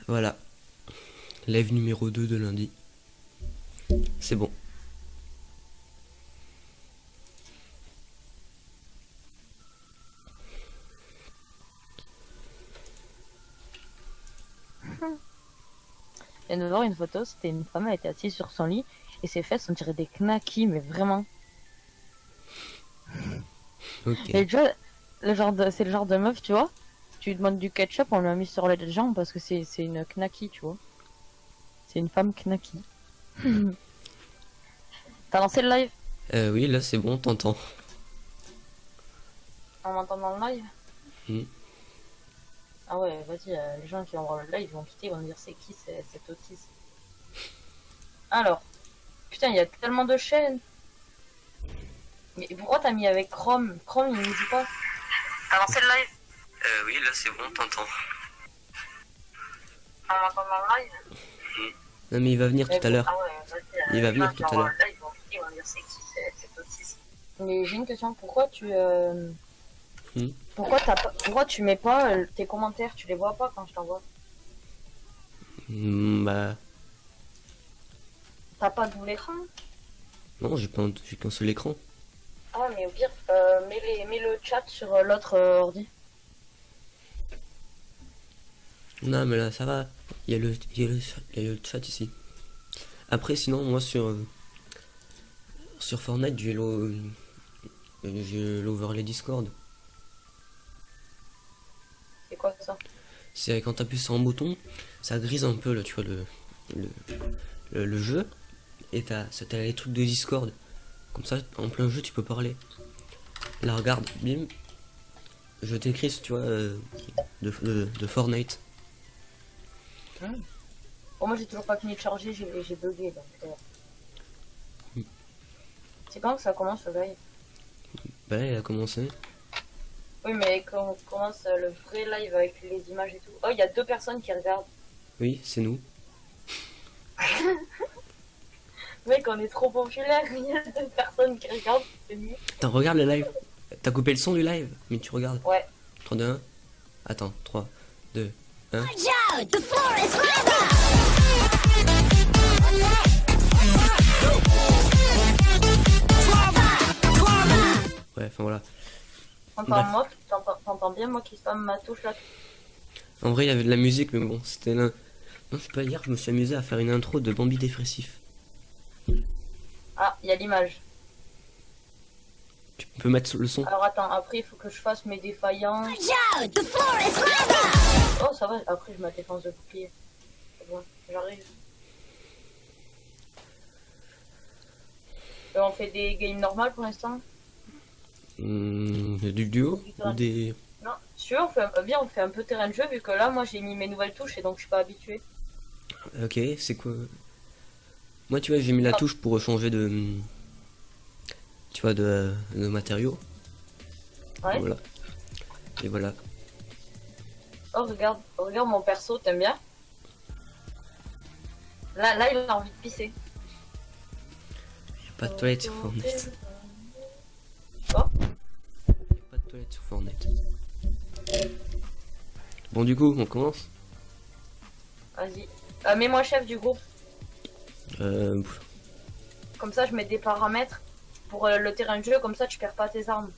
Voilà, live numéro 2 de lundi. C'est bon. Je viens de voir une photo, c'était une femme, elle était assise sur son lit et ses fesses on dirait des knackis, mais vraiment. Ok. Et tu vois, c'est le genre de meuf, tu vois. Tu lui demandes du ketchup, on lui a mis sur les jambes parce que c'est une knacky, tu vois. C'est une femme knacky. T'as lancé le live? Oui, là c'est bon, t'entends. On m'entend dans le live? Hmm. Ah ouais, vas-y, les gens qui vont voir le live, ils vont quitter, ils vont me dire c'est qui cet autiste. Alors, putain, il y a tellement de chaînes. Mais pourquoi t'as mis avec Chrome? Chrome, il nous dit pas. T'as lancé le live? Oui, là c'est bon, t'entends. On m'entend dans le live? Non mais il va venir Mais tout à bon, l'heure. ah ouais, vas-y, Il va les gens venir qui tout vont à voir l'heure. le live, ils vont quitter, ils vont me dire c'est qui cet autiste. Mais j'ai une question, Hmm. pourquoi tu mets pas tes commentaires, tu les vois pas quand je t'envoie? Bah T'as pas double écran? non, j'ai qu'un seul écran. Ah, mais au pire, mets le chat sur l'autre ordi. Non mais là ça va. Il y a le chat ici. Après sinon moi sur Fortnite j'ai l'overlay Discord. C'est quoi ça? C'est quand t'appuies sur un bouton, ça grise un peu là, tu vois le, le jeu. Et t'as les trucs de Discord. Comme ça, en plein jeu, tu peux parler. Là, regarde, bim. Je t'écris, tu vois, de Fortnite. Bon, moi j'ai toujours pas fini de charger, j'ai bugué donc. C'est quand que ça commence le live? Bah, il a commencé. Oui, mais quand on commence le vrai live avec les images et tout. Oh, il y a 2 personnes qui regardent. Oui, c'est nous. Mec, on est trop populaire, il y a 2 personnes qui regardent, c'est mieux. Attends, regarde le live. T'as coupé le son du live, mais tu regardes. Ouais. 3, 2, 1. Attends, 3, 2, 1. The floor is lava! Ouais, enfin voilà. T'entends moi, t'entends bien moi qui spam ma touche là? En vrai, il y avait de la musique, mais bon, c'était là. Non, c'est pas hier, je me suis amusé à faire une intro de Bambi dépressif. Ah, il y a l'image. Tu peux mettre le son. Alors attends, après il faut que je fasse mes défaillances. The floor is lava! Oh, ça va, après je ma défense de bouclier. C'est bon, j'arrive. On fait des games normales pour l'instant? Du duo ou des. Non, si tu veux, on fait un peu terrain de jeu vu que là, moi j'ai mis mes nouvelles touches et donc je suis pas habitué. Ok, c'est quoi? Moi, tu vois, j'ai mis la touche pour changer de. Tu vois, de matériaux. Ouais. Voilà. Et voilà. Oh, regarde mon perso, t'aimes bien? Là, il a envie de pisser. Y a pas de toilette sur Fortnite. Quoi? Pas de toilette sur Fortnite. Bon, du coup, on commence. Vas-y. Mets-moi chef du groupe. Euh. Comme ça, je mets des paramètres pour le terrain de jeu. Comme ça, tu perds pas tes armes.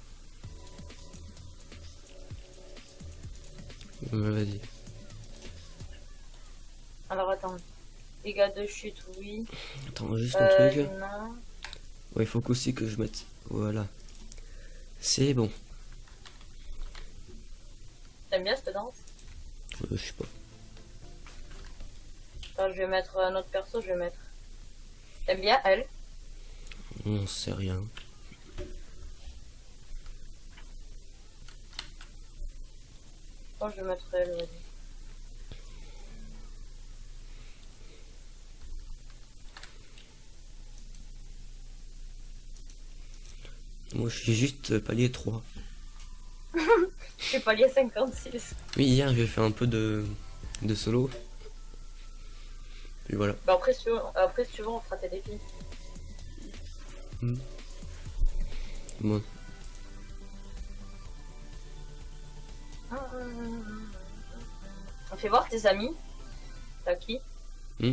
Vas-y. Alors, attends. Dégâts de chute, oui. Attends, juste un truc. Non. Ouais, il faut qu'aussi que je mette. Voilà. C'est bon. T'aimes bien cette danse? Je sais pas. Attends, je vais mettre un autre perso, je vais mettre. T'aimes bien elle? On sait rien. Attends, je vais mettre elle, vas-y. Moi, je suis juste palier 3. J'ai pas lié 56. Oui, hier, j'ai fait un peu de solo. Et voilà. Bah après, si tu veux, on fera tes défis. Bon. On fait voir tes amis. T'as qui Hmm.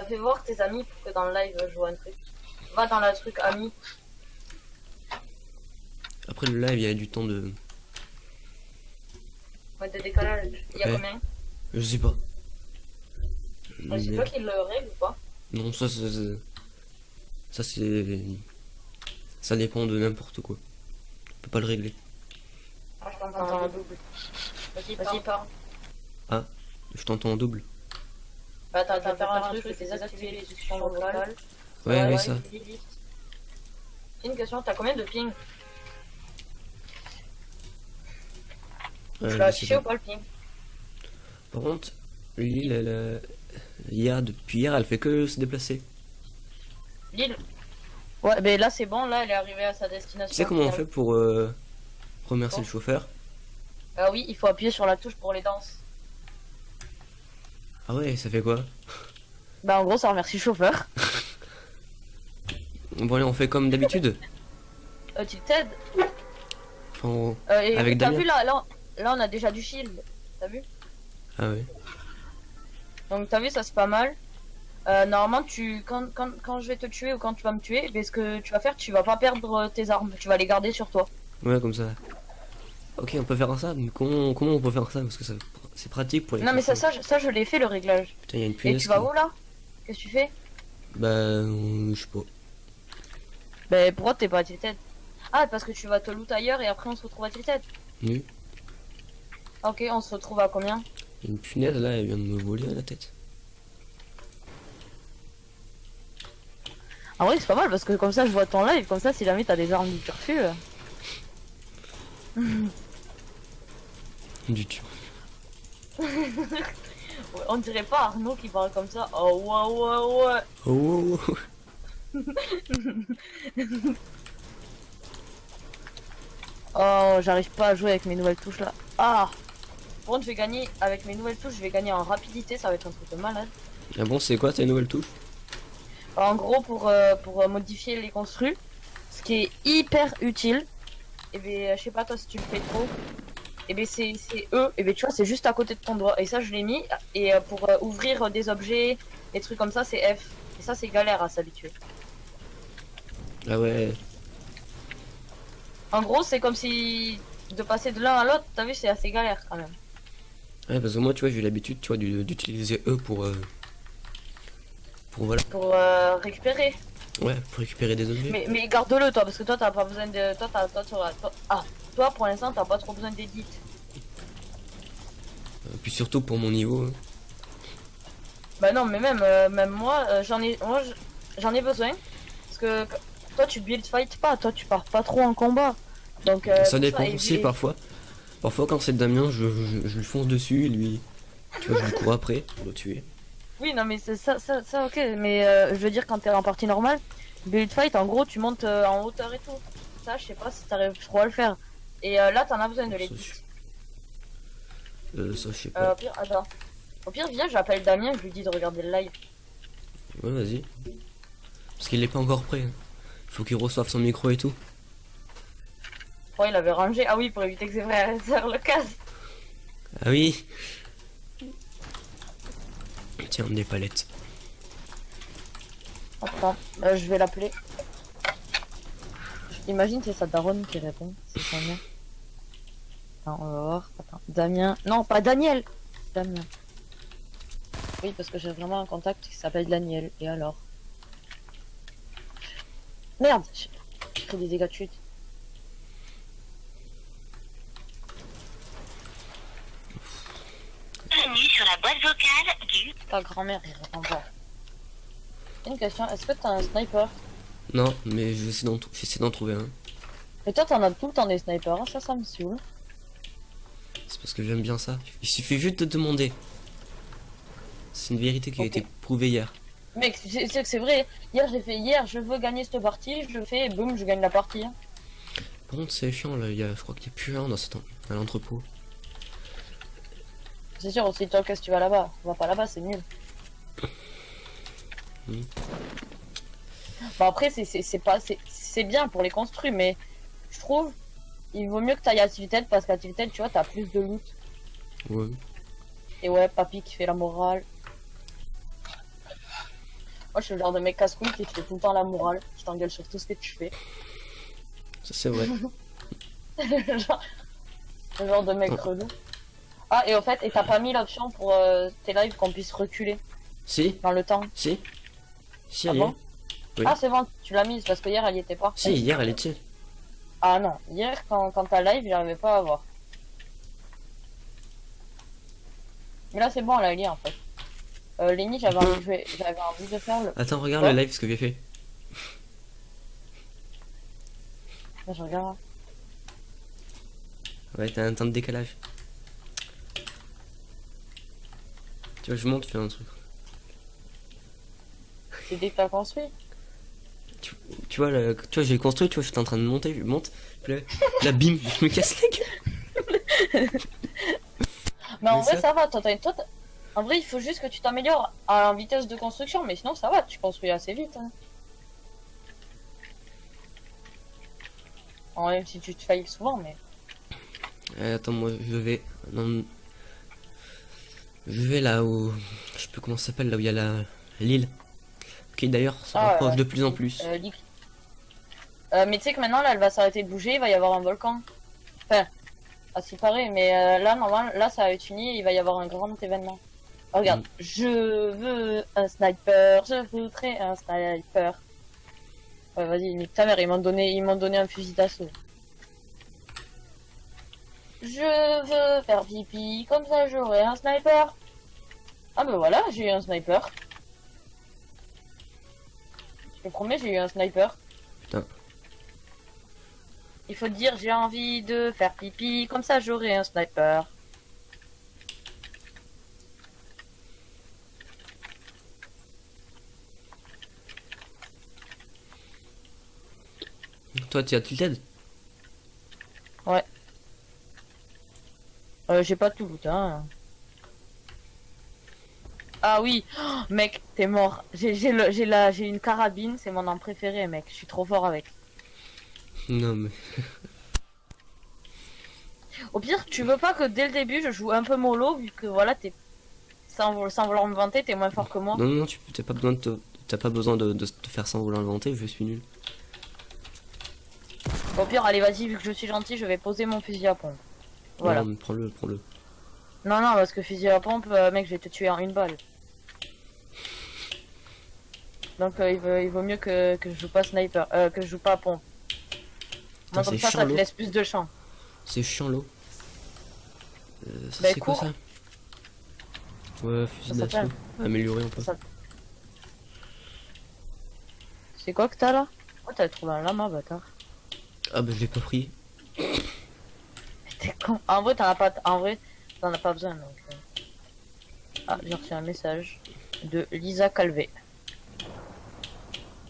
Fais voir tes amis pour que dans le live je vois un truc. Va dans le truc amis. Après le live, il y a du temps de... Ouais, de décalage. Il y a Ouais. combien Je sais pas. C'est Mais- toi qui le règle ou pas Non, ça c'est... Ça dépend de n'importe quoi. On peut pas le régler. Ah, je t'entends en double. Vas-y, parle. Ah, je t'entends en double. Bah, t'as qu'à faire un truc, c'est désactiver les discussions vocales. Ouais, ça. vite, vite. J'ai une question, t'as combien de ping Tu Je l'as sais affiché pas. ou pas le ping Par contre, l'île, depuis hier, elle fait que se déplacer. Lille Ouais, mais là c'est bon, là elle est arrivée à sa destination. Tu sais comment on fait pour remercier le chauffeur? Ah oui, il faut appuyer sur la touche pour les danses. Ah ouais, ça fait quoi? Bah en gros ça remercie le chauffeur. Bon allez, on fait comme d'habitude. Tu t'aides. Enfin, Et Avec t'as Damien. vu là on a déjà du shield. T'as vu ah ouais. Donc t'as vu ça c'est pas mal. Normalement quand je vais te tuer ou quand tu vas me tuer, ce que tu vas faire, tu vas pas perdre tes armes, tu vas les garder sur toi. Ouais, comme ça. Ok, on peut faire ça, mais comment on peut faire ça? Parce que c'est pratique pour les Non mais ça, chauffeurs. ça je l'ai fait le réglage. Putain, il y a une Et punaise. tu vas qui- où là Qu'est-ce que tu fais Bah, je sais pas. Bah pourquoi t'es pas à Tilted? Ah parce que tu vas te loot ailleurs et après on se retrouve à Tilted. Oui. Ok, on se retrouve à combien? Il y a une punaise là, elle vient de me voler à la tête. Ah ouais c'est pas mal parce que comme ça je vois ton live, comme ça si jamais t'as des armes du turfu. Du tout. On dirait pas Arnaud qui parle comme ça. Oh ouais ouais ouais. Oh, oh, oh. Oh j'arrive pas à jouer avec mes nouvelles touches là. Ah Bon je vais gagner avec mes nouvelles touches, je vais gagner en rapidité, ça va être un truc de malade. Ah bon, c'est quoi tes nouvelles touches? En gros pour modifier les construits, ce qui est hyper utile. Et ben je sais pas toi si tu le fais trop. Et ben c'est E, et ben tu vois c'est juste à côté de ton doigt. Et ça je l'ai mis. Et pour ouvrir des objets, des trucs comme ça c'est F. Et ça c'est galère à s'habituer. Ah ouais. En gros c'est comme si de passer de l'un à l'autre, t'as vu c'est assez galère quand même. Ouais, parce que moi, tu vois, j'ai l'habitude, tu vois, d'utiliser E pour voilà. Pour récupérer. Ouais, pour récupérer des objets. Mais garde-le toi parce que toi t'as pas besoin de. Toi pour l'instant t'as pas trop besoin d'édit. Puis surtout pour mon niveau. Bah non mais même moi j'en ai besoin. Parce que toi tu build fight pas, toi tu pars pas trop en combat. Donc Ça pour dépend et- aussi et- parfois. Parfois, quand c'est Damien, je lui fonce dessus, lui. Tu vois, je lui cours après pour le tuer. Oui non mais c'est ça ok mais je veux dire quand t'es en partie normale, build fight en gros tu montes en hauteur et tout. Ça je sais pas si t'arrives trop à le faire. Et là t'en as besoin de Ça, l'édit. Ça, je sais Au pas. pire, attends. Au pire, viens, j'appelle Damien, je lui dis de regarder le live. Ouais, vas-y. Parce qu'il est pas encore prêt. Faut qu'il reçoive son micro et tout. Oh, il avait rangé. Ah oui, pour éviter que ses frères et sœurs le cassent. Ah oui. Tiens, des palettes. Attends, je vais l'appeler. Imagine, c'est sa daronne qui répond. C'est Damien. Attends, on va voir. Attends, Damien. Non, pas Daniel. Damien. Oui, parce que j'ai vraiment un contact qui s'appelle Daniel. Et alors? Merde, j'ai pris des dégâts de chute. Bienvenue sur la boîte vocale du... Ta grand-mère, il répond pas. Une question, est-ce que t'as un sniper? Non, mais j'essaie d'en trouver un. Et toi, t'en as tout le temps des snipers, hein, ça me saoule. C'est parce que j'aime bien ça. Il suffit juste de demander. C'est une vérité qui a Ok. été prouvée hier. Mec, c'est que c'est vrai. Hier, j'ai fait je veux gagner cette partie, je le fais et boum, je gagne la partie. Hein. Par contre, c'est chiant là. Je crois qu'il n'y a plus rien à l'entrepôt. C'est sûr, aussi, toi, qu'est-ce que tu vas là-bas? Va pas là-bas, c'est nul. Oui. Bon, après, c'est bien pour les construits, mais je trouve il vaut mieux que tu ailles à Tilted parce qu'à Tilted, tu vois, t'as plus de loot. Ouais. Et ouais, papy qui fait la morale. Moi, je suis le genre de mec casse-couille qui te fait tout le temps la morale, qui t'engueule sur tout ce que tu fais. Ça c'est vrai. genre, le genre de mec relou. Ah, et au fait, et t'as pas mis l'option pour tes lives qu'on puisse reculer Si, dans le temps. si. Si, Ah elle y bon est. Oui. Ah, c'est bon, tu l'as mise parce que hier elle y était pas. Si, hier elle était. Ah non, hier quand t'as live, j'arrivais pas à voir. Mais là, c'est bon, elle a lié en fait. Lenny, j'avais envie de faire le. Attends, regarde Ouais. le live ce que j'ai fait. Là, je regarde. Ouais, t'as un temps de décalage. Tu vois, je monte, je fais un truc. C'est dès que t'as construit. Tu vois, j'ai construit, tu vois, j'étais en train de monter, je monte. Puis là, bim, je me casse la gueule. Mais en Mais vrai, ça- ça va. En vrai, il faut juste que tu t'améliores en vitesse de construction. Mais sinon, ça va. Tu construis assez vite. Hein. Même si tu te failles souvent, mais. Attends, moi, je vais. Non, je vais là où. Je sais plus comment ça s'appelle, là où il y a l'île. Qui d'ailleurs se Ah, rapproche ouais. de plus en plus. Lick. Mais tu sais que maintenant, là, elle va s'arrêter de bouger. Il va y avoir un volcan. Enfin, à ce qui paraît. Mais là, normalement, là, ça va être fini. Et il va y avoir un grand événement. Oh, regarde. Je veux un sniper. Je voudrais un sniper. Ouais, vas-y, nique ta mère. Ils m'ont donné un fusil d'assaut. Je veux faire pipi, comme ça j'aurai un sniper. Ah ben voilà, j'ai eu un sniper. Je te promets, j'ai eu un sniper. Putain. Il faut dire j'ai envie de faire pipi, comme ça j'aurai un sniper. Toi, tu as tilted? J'ai pas tout loot, hein. Ah oui, oh, mec, t'es mort. J'ai une carabine, c'est mon arme préférée, mec. Je suis trop fort avec. Non, mais. Au pire, tu veux pas que dès le début je joue un peu mollo, vu que voilà, t'es sans vouloir me vanter, t'es moins fort que moi. Non, non, t'as pas besoin t'as pas besoin de te faire sans vouloir inventer, je suis nul. Au pire, allez, vas-y, vu que je suis gentil, je vais poser mon fusil à pompe. Voilà. Non, mais prends-le, prends-le. Non, non, parce que fusil à pompe, mec, je vais te tuer en une balle. Donc, il vaut mieux que je joue pas sniper, que je joue pas à pompe. Moi, Putain, comme c'est ça chiant, te l'eau. laisse plus de champ. C'est chiant l'eau. Ça, Bah, c'est quoi cours. ça? Ouais, fusil Ça d'assaut. s'appelle. Amélioré un peu. Ça- C'est quoi que t'as là? Oh, t'as trouvé un lama, bâtard. Ah bah je l'ai pas pris. T'es con. En vrai, t'en as pas besoin. Donc, Ah, j'ai reçu un message de Lisa Calvé.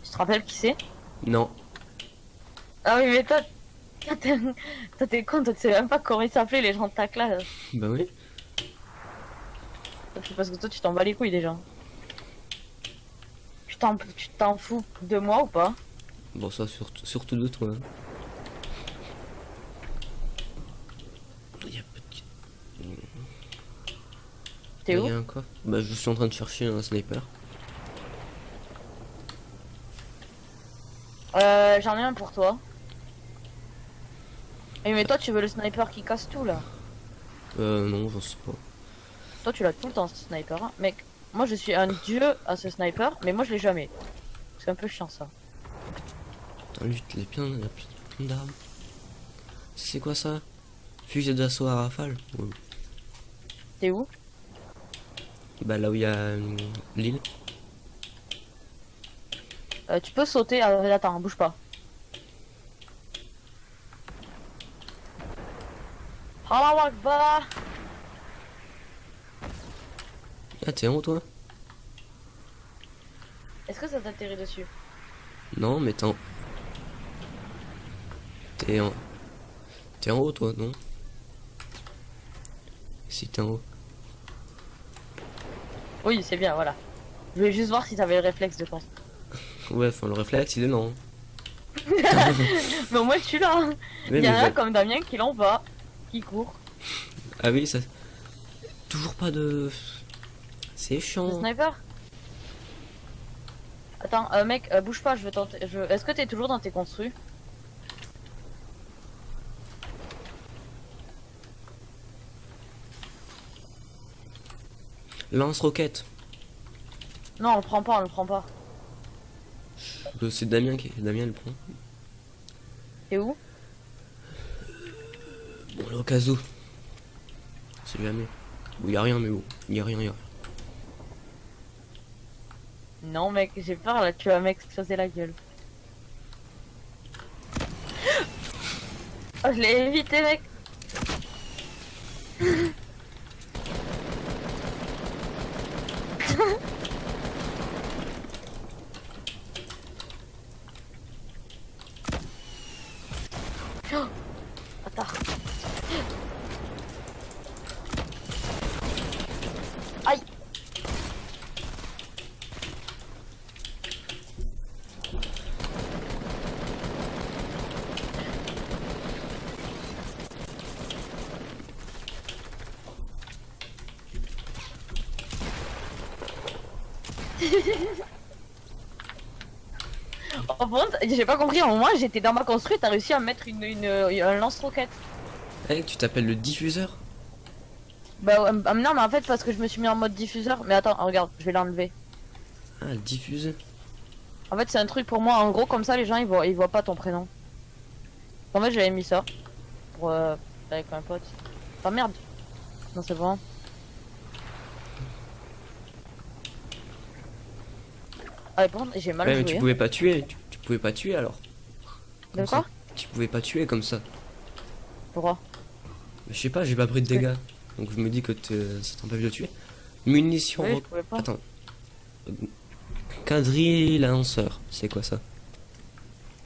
Tu te rappelles qui c'est? Non. Ah oui, mais toi, t'es con, toi, tu sais même pas comment ils s'appelaient les gens de ta classe. Bah oui. Parce que toi, tu t'en bats les couilles déjà. Tu t'en fous de moi ou pas? Bon ça surtout de toi. Il y a petit. T'es où? Rien quoi. Bah je suis en train de chercher un sniper. J'en ai un pour toi. Et mais toi, tu veux le sniper qui casse tout là? Non, j'en sais pas. Toi, tu l'as tout le temps ce sniper, hein. Mec, moi je suis un dieu à ce sniper, mais moi je l'ai jamais. C'est un peu chiant ça. Putain, lui, il est il y a plein d'armes. C'est quoi ça? Fusil d'assaut à rafale? Ouais. T'es où? Bah là où il y a l'île. Tu peux sauter. Ah, attends, bouge pas. Allahu Akbar. Ah t'es en haut toi? Est-ce que ça t'atterrit dessus? Non mais T'es en... T'es en haut toi, non? Si t'es en haut. Oui, c'est bien, voilà. Je voulais juste voir si t'avais le réflexe de penser. Ouais, enfin le réflexe il est lent. Mais au moins tu l'as. Oui, Il y en mais a comme Damien qui l'ont pas, qui court. Ah oui, ça... toujours pas de... C'est Le chiant. sniper. Attends, mec, bouge pas, je vais tenter. Est-ce que t'es toujours dans tes construits? Lance-roquette. Non, on le prend pas, on le prend pas. C'est Damien qui... Damien le prend. T'es où? Bon, là, au cas où. C'est jamais. Bon, y a rien, mais bon. Y a rien, y a rien. Non, mec, j'ai peur là, tu vas m'exploser la gueule. Oh, je l'ai évité, mec. Oh, attends. Aïe. Oh, bon, j'ai pas compris, au moins j'étais dans ma construite, t'as réussi à mettre un lance-roquette. Hey, tu t'appelles le diffuseur? Bah non mais en fait parce que je me suis mis en mode diffuseur. Mais attends, regarde, je vais l'enlever. Ah, le diffuseur. En fait c'est un truc pour moi, en gros comme ça les gens ils voient pas ton prénom. En fait j'avais mis ça pour avec un pote. Ah merde. Non c'est bon. Ah bon j'ai mal Ouais, mais joué. tu pouvais pas tuer. Tu pouvais pas tuer alors. Comme De quoi ça. Tu pouvais pas tuer comme ça. Pourquoi? Je sais pas, j'ai pas pris de dégâts. Donc je me dis que ça t'empêche de tuer. Munitions. Oui, je pouvais pas. Attends. Quadrille lanceur. C'est quoi ça?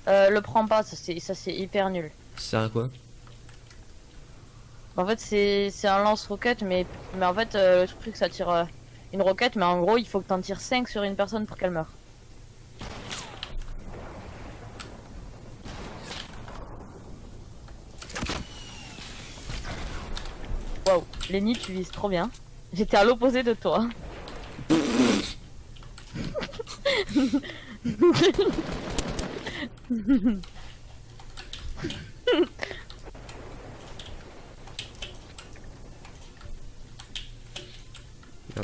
Le prends pas, ça c'est hyper nul. Ça sert à quoi? En fait c'est un lance-roquette mais en fait le truc ça tire une roquette mais en gros il faut que t'en tires 5 sur une personne pour qu'elle meure. Waouh, Lenny tu vises trop bien. J'étais à l'opposé de toi. Non.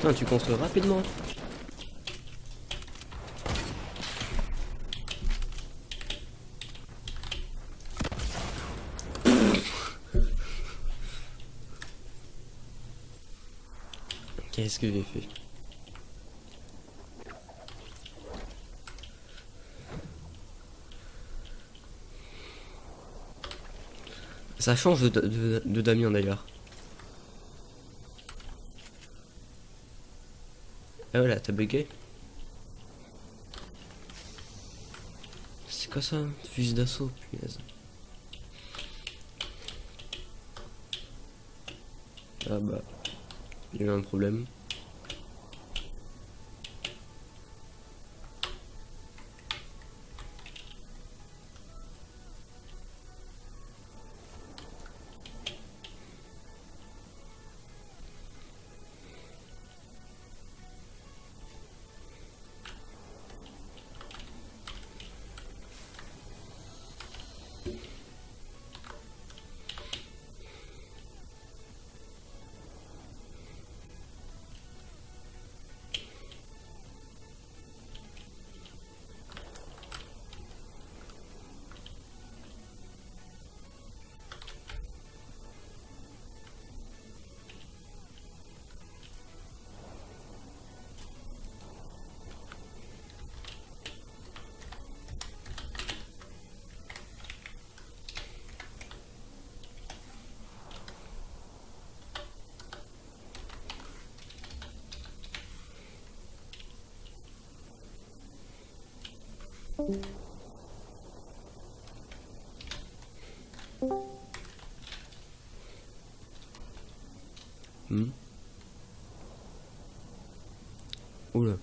Non, tu construis rapidement. Qu'est-ce que j'ai fait? Ça change de Damien d'ailleurs. Ah voilà, t'as bugué. C'est quoi ça? Fusil d'assaut, punaise. Ah bah, il y a eu un problème. Hmm. Oula.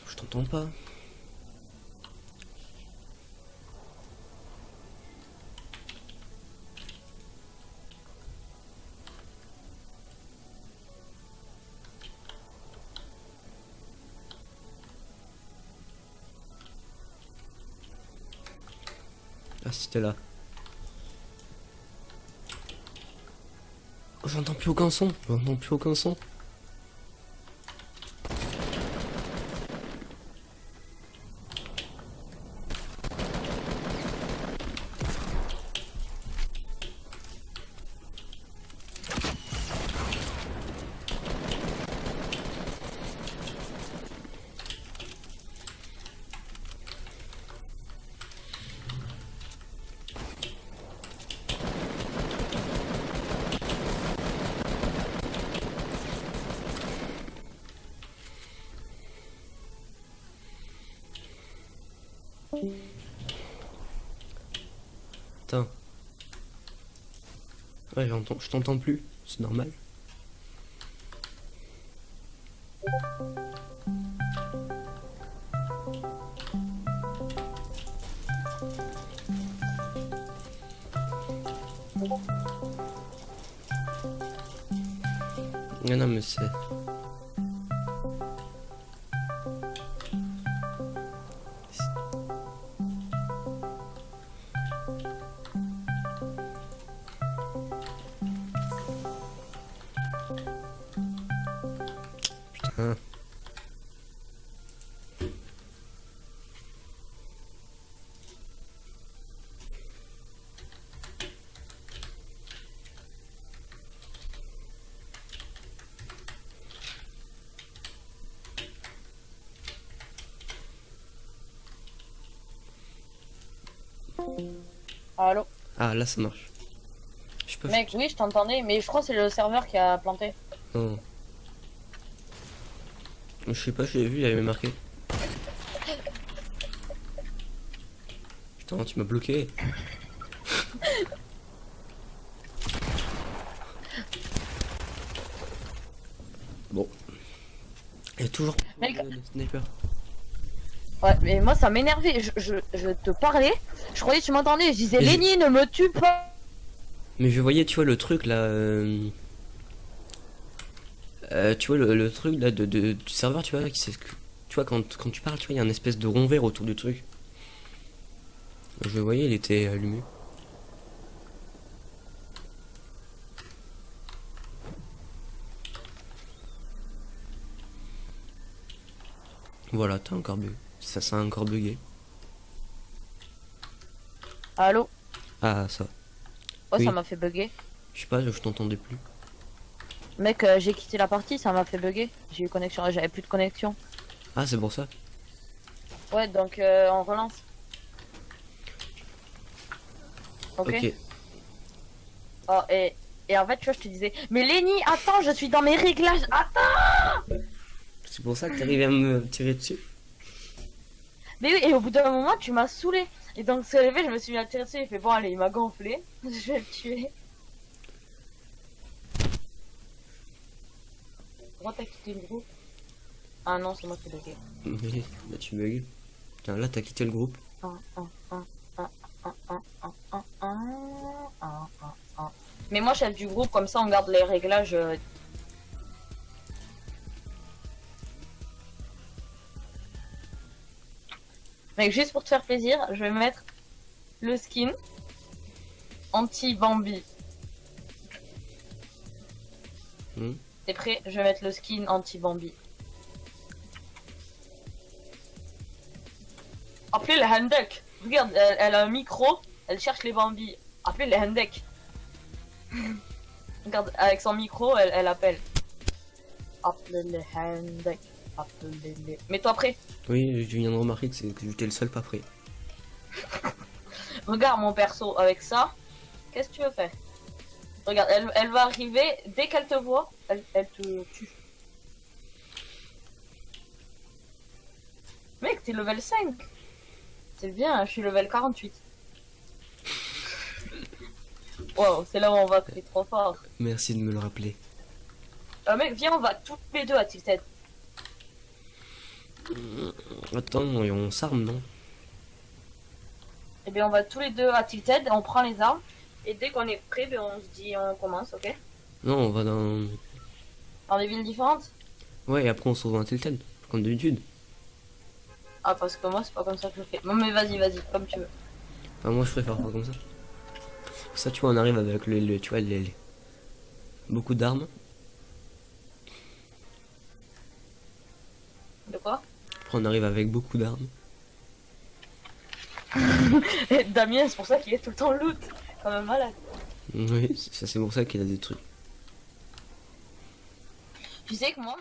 Je t'entends pas. Ah, c'était là. Oh, j'entends plus aucun son. J'entends plus aucun son. Attends. Ouais, j'entends, je t'entends plus. C'est normal. Non, non, mais c'est... Putain. Allô? Ah, là, ça marche. Je peux... Mec, oui, je t'entendais, mais je crois que c'est le serveur qui a planté. Non. Je sais pas, je l'ai vu, il avait marqué. Putain, tu m'as bloqué. Bon. Il y a toujours Mec. de sniper. Ouais, mais moi ça m'énervait. Je te parlais, je croyais que tu m'entendais. Je disais, Mais Lenny, ne me tue pas. Mais je voyais, tu vois, le truc là. Tu vois, le truc là du serveur, tu vois, tu vois, quand tu parles, tu vois, il y a une espèce de rond vert autour du truc. Je le voyais, il était allumé. Voilà, t'as encore bugué. Ça a encore bugué. Allô? Ah, ça. Oh, Oui. ça m'a fait bugger. Je sais pas, je t'entendais plus. Mec, j'ai quitté la partie, ça m'a fait bugger. J'ai eu connexion, j'avais plus de connexion. Ah, c'est pour ça. Ouais, donc on relance. Ok. Ok. Oh, et en fait, tu vois, je te disais, mais Lenny, attends, je suis dans mes réglages. Attends! C'est pour ça que t'arrivais à me tirer dessus. Mais oui, et au bout d'un moment, tu m'as saoulé. Et donc, se levé, je me suis mis à tirer dessus. Il fait, bon, allez, il m'a gonflé. Je vais le tuer. Pourquoi t'as quitté le groupe? Ah non, c'est moi qui ai bugué. Mais là, tu bugs. Tiens, là, t'as quitté le groupe. Mais moi, chef du groupe, comme ça, on garde les réglages. Mec, juste pour te faire plaisir, je vais mettre le skin anti-Bambi. T'es prêt? Je vais mettre le skin anti-Bambi. Appelez le Hendek. Regarde, elle a un micro, elle cherche les Bambi. Appelez le Hendek. Regarde, avec son micro, elle appelle. Appelez le Hendek. Appelez-les. Mets-toi prêt. Oui, je viens de remarquer que j'étais le seul pas prêt. Regarde mon perso avec ça. Qu'est-ce que tu veux faire? Regarde, elle va arriver. Dès qu'elle te voit, elle te tue. Mec, t'es level 5. C'est bien, je suis level 48. Wow, c'est là où on va créer trop fort. Merci de me le rappeler. Mec, viens, on va toutes les deux à Tilted. Attends, on s'arme, non? Et bien, on va tous les deux à Tilted, on prend les armes. Et dès qu'on est prêt, ben, on se dit, on commence, ok? Non, on va dans... Dans des villes différentes? Ouais, et après on se retrouve à Tilted, comme d'habitude. Ah, parce que moi, c'est pas comme ça que je fais. Non, mais vas-y, comme tu veux. Enfin, moi je préfère pas comme ça. Ça, tu vois, on arrive avec tu vois, beaucoup d'armes. De quoi? Après, on arrive avec beaucoup d'armes. Et Damien, c'est pour ça qu'il est tout le temps loot. Comme un malade. Oui, ça c'est pour ça qu'il a des trucs. Tu sais que moi,